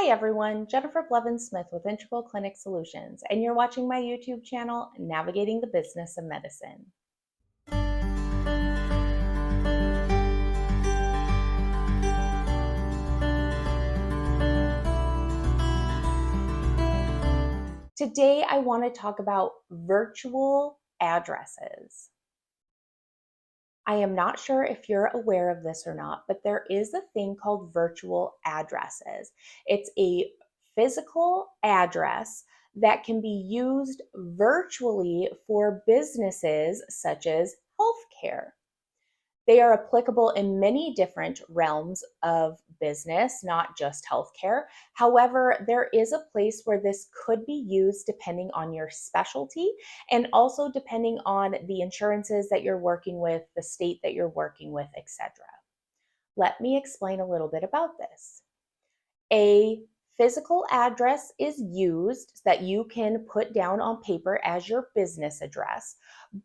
Hi everyone, Jennifer Blevins-Smith with Integral Clinic Solutions, and you're watching my YouTube channel, Navigating the Business of Medicine. Today I want to talk about virtual addresses. I am not sure if you're aware of this or not, but there is a thing called virtual addresses. It's a physical address that can be used virtually for businesses such as healthcare. They are applicable in many different realms of business, not just healthcare. However, there is a place where this could be used depending on your specialty and also depending on the insurances that you're working with, the state that you're working with, etc. Let me explain a little bit about this. A physical address is used that you can put down on paper as your business address,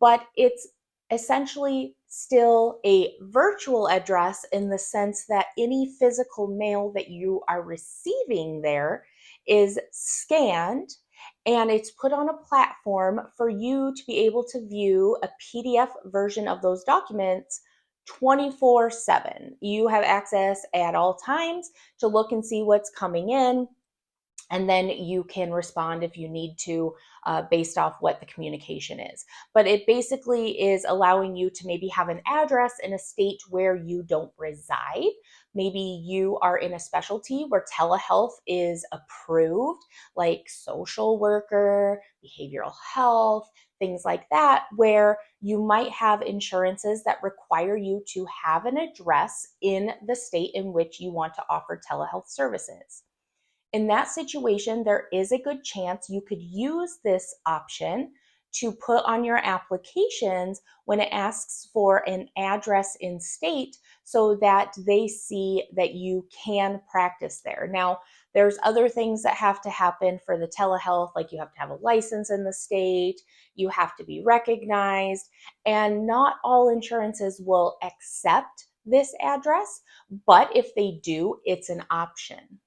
but it's essentially still a virtual address in the sense that any physical mail that you are receiving there is scanned and it's put on a platform for you to be able to view a PDF version of those documents 24/7. You have access at all times to look and see what's coming in. And then you can respond if you need to based off what the communication is. But it basically is allowing you to maybe have an address in a state where you don't reside. Maybe you are in a specialty where telehealth is approved, like social worker, behavioral health, things like that, where you might have insurances that require you to have an address in the state in which you want to offer telehealth services. In that situation, there is a good chance you could use this option to put on your applications when it asks for an address in state so that they see that you can practice there. Now, there's other things that have to happen for the telehealth, like you have to have a license in the state, you have to be recognized, and not all insurances will accept this address, but if they do, it's an option.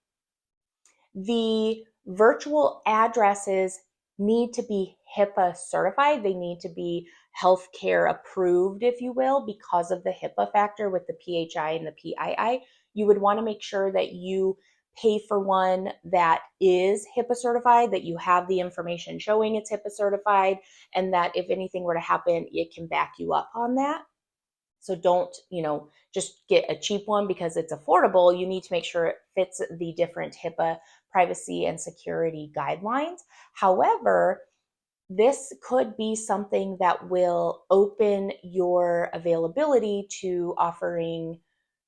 The virtual addresses need to be HIPAA certified. They need to be healthcare approved, if you will, because of the HIPAA factor with the PHI and the PII. You would want to make sure that you pay for one that is HIPAA certified, that you have the information showing it's HIPAA certified, and that if anything were to happen, it can back you up on that. So don't, just get a cheap one because it's affordable. You need to make sure it fits the different HIPAA privacy and security guidelines. However, this could be something that will open your availability to offering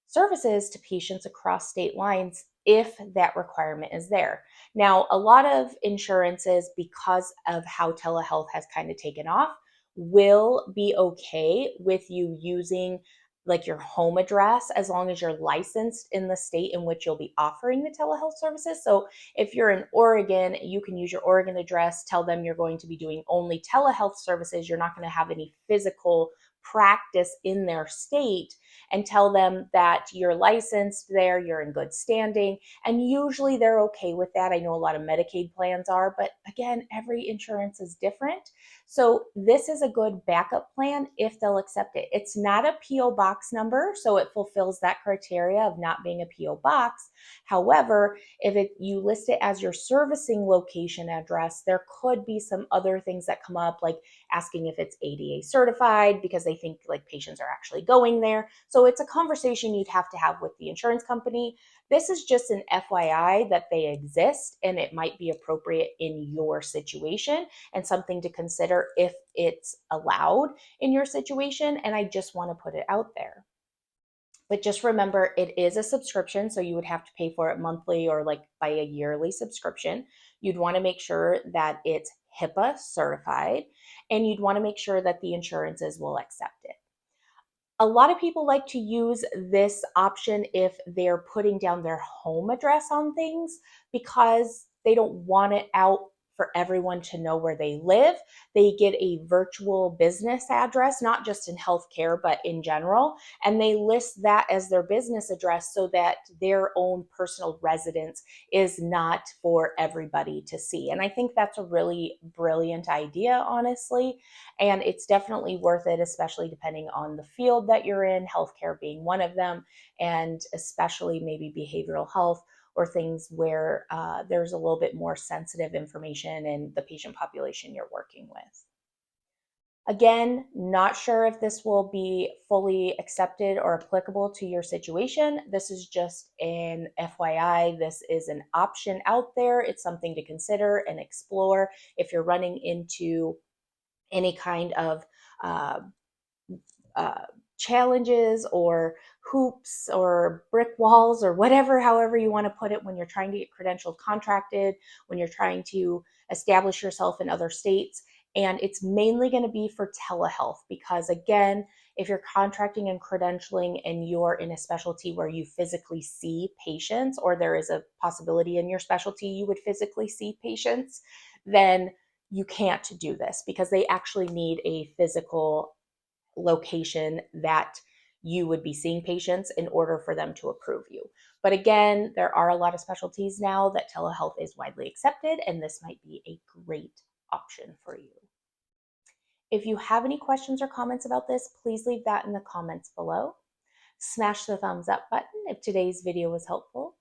services to patients across state lines if that requirement is there. Now, a lot of insurances, because of how telehealth has kind of taken off, will be okay with you using like your home address as long as you're licensed in the state in which you'll be offering the telehealth services. So if you're in Oregon, you can use your Oregon address, tell them you're going to be doing only telehealth services. You're not going to have any physical practice in their state, and tell them that you're licensed there, you're in good standing, and usually they're okay with that. I know a lot of Medicaid plans are, but again, every insurance is different. So this is a good backup plan if they'll accept it. It's not a PO box number, so it fulfills that criteria of not being a PO box. However, if you list it as your servicing location address, there could be some other things that come up, like asking if it's ADA certified because they think like patients are actually going there. So it's a conversation you'd have to have with the insurance company. This is just an FYI that they exist and it might be appropriate in your situation and something to consider if it's allowed in your situation. And I just want to put it out there. But just remember, it is a subscription, so you would have to pay for it monthly or like by a yearly subscription. You'd want to make sure that it's HIPAA certified, and you'd want to make sure that the insurances will accept it. A lot of people like to use this option if they're putting down their home address on things because they don't want it out for everyone to know where they live. They get a virtual business address, not just in healthcare, but in general. And they list that as their business address so that their own personal residence is not for everybody to see. And I think that's a really brilliant idea, honestly. And it's definitely worth it, especially depending on the field that you're in, healthcare being one of them, and especially maybe behavioral health or things where there's a little bit more sensitive information in the patient population you're working with. Again, not sure if this will be fully accepted or applicable to your situation. This is just an FYI. This is an option out there. It's something to consider and explore if you're running into any kind of uh, uh, challenges or hoops or brick walls or whatever, however you want to put it, when you're trying to get credentialed, contracted, when you're trying to establish yourself in other states. And it's mainly going to be for telehealth because, again, if you're contracting and credentialing and you're in a specialty where you physically see patients, or there is a possibility in your specialty you would physically see patients, then you can't do this because they actually need a physical location that you would be seeing patients in order for them to approve you. But again, there are a lot of specialties now that telehealth is widely accepted, and this might be a great option for you. If you have any questions or comments about this, please leave that in the comments below. Smash the thumbs up button if today's video was helpful.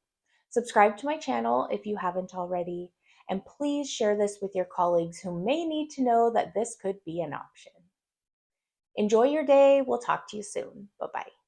Subscribe to my channel if you haven't already, and please share this with your colleagues who may need to know that this could be an option. Enjoy your day. We'll talk to you soon. Bye-bye.